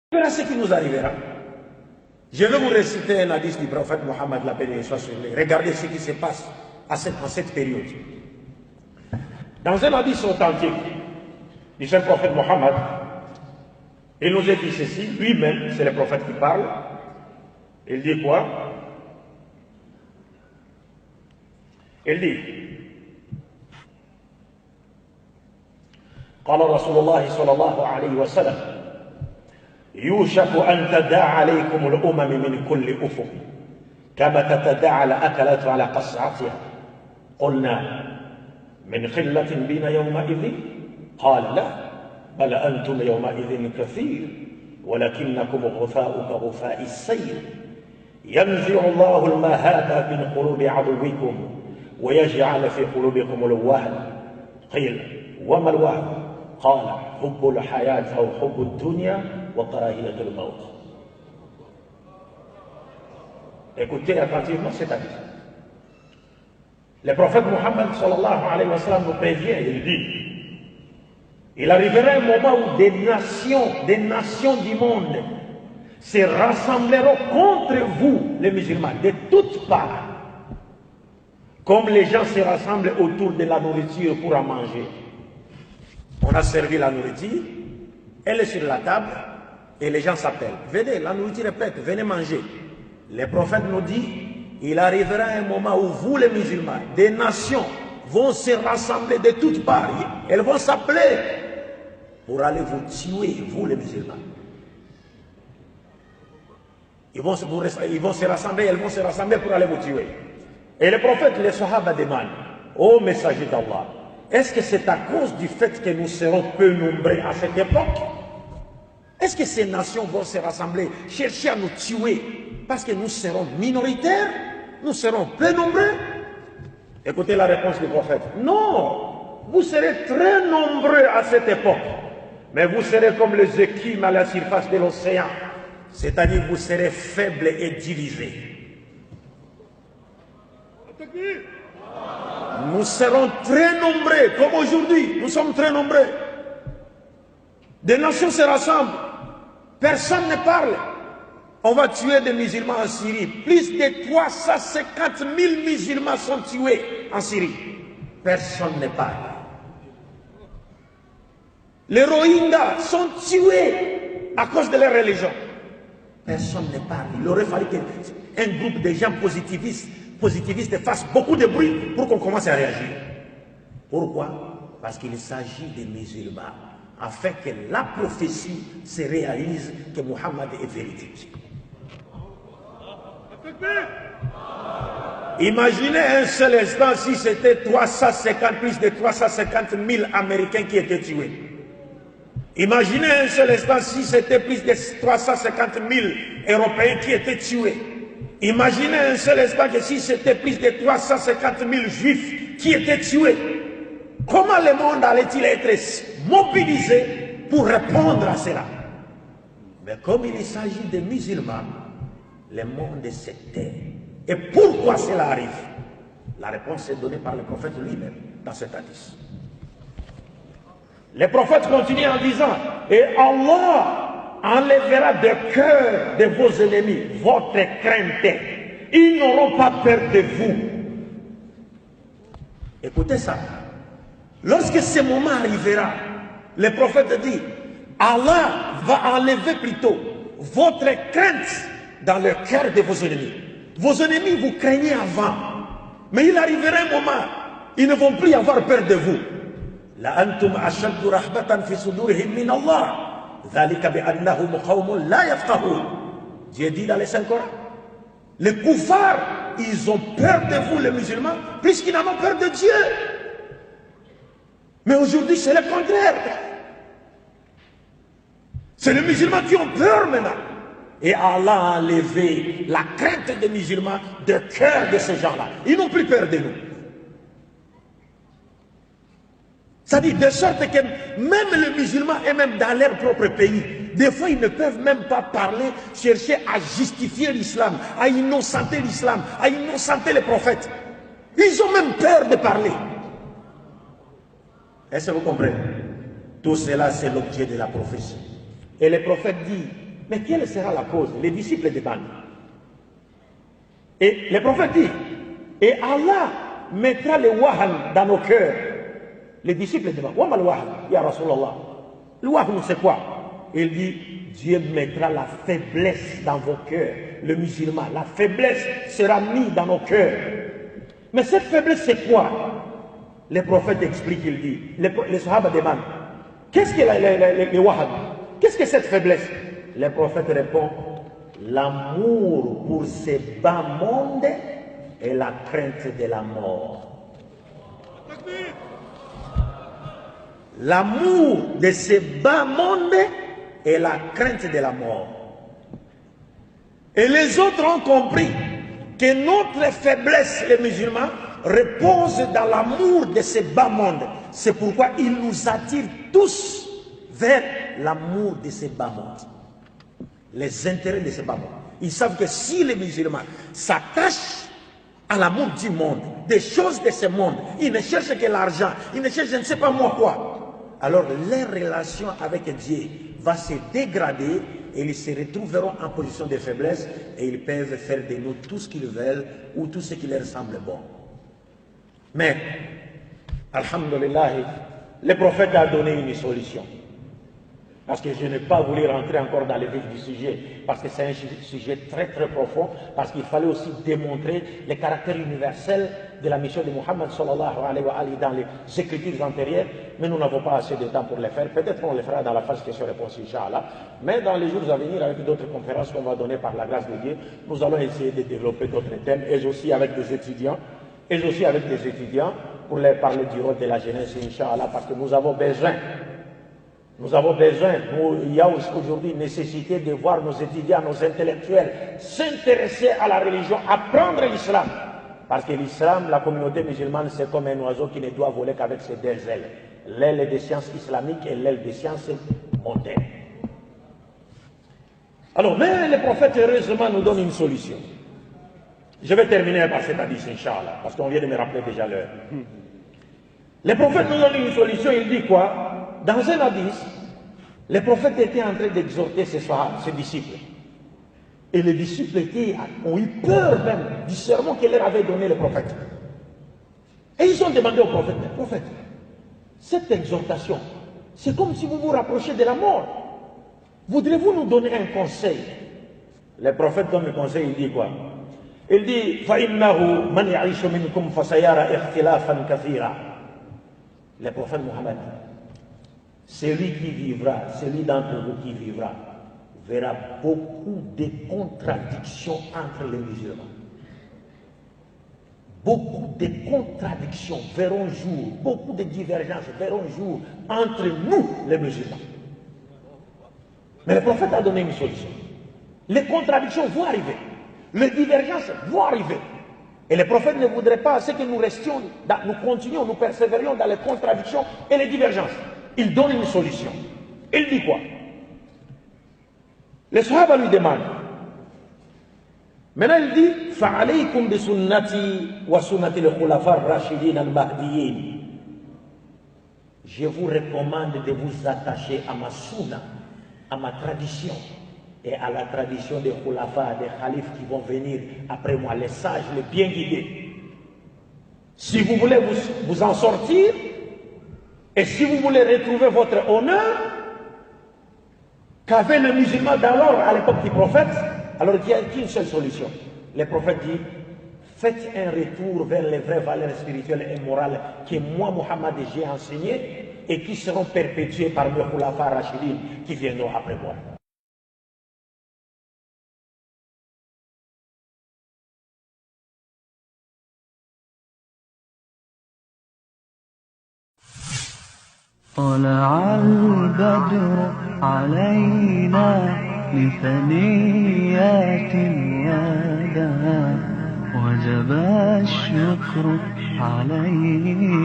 Voilà ce qui nous arrivera. Je vais vous réciter un hadith du prophète Mohammed, la paix et soit sur lui. Regardez ce qui se passe en cette période. Dans un hadith authentique du saint prophète Mohammed, il nous a dit ceci, lui-même, c'est le prophète qui parle. Il dit quoi? Il dit قال رسول الله صلى الله عليه وسلم يوشك أن تداعى عليكم الأمم من كل أفق كما تتداعى الأكلة على قصعتها قلنا من قلة بنا يومئذ قال لا بل أنتم يومئذ كثير ولكنكم غثاء كغثاء السيل ينزع الله المهابة من قلوب عدوكم ويجعل في قلوبكم الوهن قيل وما الوهن قال حب الحياة أو حب الدنيا وكراهية الموت. Écoutez attentivement cet hadith. Le prophète Mohammed sallallahu alayhi wa sallam nous prévient, il dit, il arrivera un moment où des nations du monde se rassembleront contre vous, les musulmans, de toutes parts, comme les gens se rassemblent autour de la nourriture pour en manger. On a servi la nourriture, elle est sur la table, et les gens s'appellent. Venez, la nourriture est prête, venez manger. Le prophète nous dit, il arrivera un moment où vous les musulmans, des nations, vont se rassembler de toutes parts. Elles vont s'appeler pour aller vous tuer, vous les musulmans. Ils vont se rassembler, elles vont se rassembler pour aller vous tuer. Et le prophète, les Sahaba demandent, ô messager d'Allah, est-ce que c'est à cause du fait que nous serons peu nombreux à cette époque? Est-ce que ces nations vont se rassembler, chercher à nous tuer parce que nous serons minoritaires? Nous serons peu nombreux? Écoutez la réponse du prophète. Non, vous serez très nombreux à cette époque, mais vous serez comme les écumes à la surface de l'océan, c'est-à-dire vous serez faibles et divisés. Nous serons très nombreux, comme aujourd'hui, nous sommes très nombreux. Des nations se rassemblent, personne ne parle. On va tuer des musulmans en Syrie. Plus de 350 000 musulmans sont tués en Syrie. Personne ne parle. Les Rohingyas sont tués à cause de leur religion. Personne ne parle. Il aurait fallu qu'un groupe de gens positivistes fassent beaucoup de bruit pour qu'on commence à réagir. Pourquoi? Parce qu'il s'agit des musulmans, afin que la prophétie se réalise que Muhammad est véridique. Imaginez un seul instant si c'était plus de 350 000 Américains qui étaient tués. Imaginez un seul instant si c'était plus de 350 000 Européens qui étaient tués. Imaginez un seul instant que si c'était plus de 350 000 Juifs qui étaient tués. Comment le monde allait-il être mobilisé pour répondre à cela? Mais comme il s'agit des musulmans, le monde se tait. Et pourquoi cela arrive? La réponse est donnée par le prophète lui-même dans cet hadith. Le prophète continue en disant, et Allah enlèvera de cœur de vos ennemis votre crainte. Ils n'auront pas peur de vous. Écoutez ça. Lorsque ce moment arrivera, le prophète dit, Allah va enlever plutôt votre crainte dans le cœur de vos ennemis. Vos ennemis vous craignez avant, mais il arrivera un moment, ils ne vont plus avoir peur de vous. La antum ashaddu rahbatan fi sudurihim min Allah, dhalika bi annahum qawmun la yafqahun. Dieu dit dans les Saint-Coran, les koufars, ils ont peur de vous les musulmans, puisqu'ils n'en ont peur de Dieu. Mais aujourd'hui, c'est le contraire. C'est les musulmans qui ont peur maintenant. Et Allah a enlevé la crainte des musulmans de cœur de ces gens-là. Ils n'ont plus peur de nous. C'est-à-dire de sorte que même les musulmans et même dans leur propre pays, des fois ils ne peuvent même pas parler, chercher à justifier l'islam, à innocenter l'islam, à innocenter les prophètes. Ils ont même peur de parler. Est-ce que vous comprenez? Tout cela c'est l'objet de la prophétie. Et le prophète dit, mais quelle sera la cause? Les disciples demandent. Et le prophète dit, et Allah mettra le wahan dans nos cœurs. Les disciples demandent, Wama le wahan, ya Rasulallah. Le wahan, c'est quoi? Il dit, Dieu mettra la faiblesse dans vos cœurs. Le musulman, la faiblesse sera mise dans nos cœurs. Mais cette faiblesse, c'est quoi? Le prophète explique, il dit, les sahaba demandent, qu'est-ce que le wahan? Qu'est-ce que cette faiblesse? Le prophète répond, l'amour pour ce bas monde et la crainte de la mort. L'amour de ce bas monde et la crainte de la mort. Et les autres ont compris que notre faiblesse, les musulmans, repose dans l'amour de ce bas monde. C'est pourquoi il nous attire tous vers l'amour de ce bas monde. Les intérêts de ce bas monde. Ils savent que si les musulmans s'attachent à l'amour du monde, des choses de ce monde, ils ne cherchent que l'argent, ils ne cherchent je ne sais pas moi quoi, alors leur relation avec Dieu va se dégrader et ils se retrouveront en position de faiblesse et ils peuvent faire de nous tout ce qu'ils veulent ou tout ce qui leur semble bon. Mais, alhamdulillah, le prophète a donné une solution. Parce que je n'ai pas voulu rentrer encore dans le vif du sujet, parce que c'est un sujet très très profond, parce qu'il fallait aussi démontrer le caractère universel de la mission de Muhammad sallallahu alayhi wa sallam dans les écritures antérieures, mais nous n'avons pas assez de temps pour le faire. Peut-être qu'on le fera dans la phase question-réponse, Inch'Allah. Mais dans les jours à venir, avec d'autres conférences qu'on va donner par la grâce de Dieu, nous allons essayer de développer d'autres thèmes, et aussi avec des étudiants, pour leur parler du rôle de la jeunesse, Inch'Allah, parce que nous avons besoin. Il y a aujourd'hui nécessité de voir nos étudiants, nos intellectuels s'intéresser à la religion, apprendre l'islam. Parce que l'islam, la communauté musulmane, c'est comme un oiseau qui ne doit voler qu'avec ses deux ailes. L'aile des sciences islamiques et l'aile des sciences mondaines. Alors, mais le prophète, heureusement, nous donne une solution. Je vais terminer par cet hadith, Inch'Allah, parce qu'on vient de me rappeler déjà l'heure. Le prophète nous donne une solution, il dit quoi? Dans un hadith, le prophète était en train d'exhorter ses disciples. Et les disciples ont eu peur même du sermon qu'il leur avait donné le prophète. Et ils ont demandé au prophète, prophète, cette exhortation, c'est comme si vous vous rapprochiez de la mort. Voudrez-vous nous donner un conseil? Le prophète donne le conseil, il dit quoi? Il dit, فَإِنَّهُ مَنْ يَعِيشُ مِنْكُمْ فَسَيَرَ اخْتِلَافًا كَثِيرًا. Le prophète Mohammed, celui qui vivra, celui d'entre vous qui vivra, verra beaucoup de contradictions entre les musulmans. Beaucoup de contradictions verront jour, beaucoup de divergences verront jour entre nous, les musulmans. Mais le prophète a donné une solution. Les contradictions vont arriver, les divergences vont arriver. Et le prophète ne voudrait pas que nous restions, nous continuions, nous persévérions dans les contradictions et les divergences. Il donne une solution. Il dit quoi? Les sahaba lui demandent. Maintenant il dit فَعَلَيْكُمْ بِسُنَّتِي وَسُنَّةِ الْخُلَفَاءِ الرَّاشِدِينَ الْمَهْدِيِّينَ. Je vous recommande de vous attacher à ma sunna, à ma tradition et à la tradition des khulafa, des khalifes qui vont venir après moi, les sages, les bien guidés. Si vous voulez vous en sortir, et si vous voulez retrouver votre honneur, qu'avait le musulman d'alors à l'époque du prophète, alors il n'y a qu'une seule solution. Le prophète dit, faites un retour vers les vraies valeurs spirituelles et morales que moi, Muhammad, j'ai enseignées et qui seront perpétuées par mes khulafa rachidin qui viendront après moi. طلع البدر علينا لثنيات الوداع وجب الشكر عليه.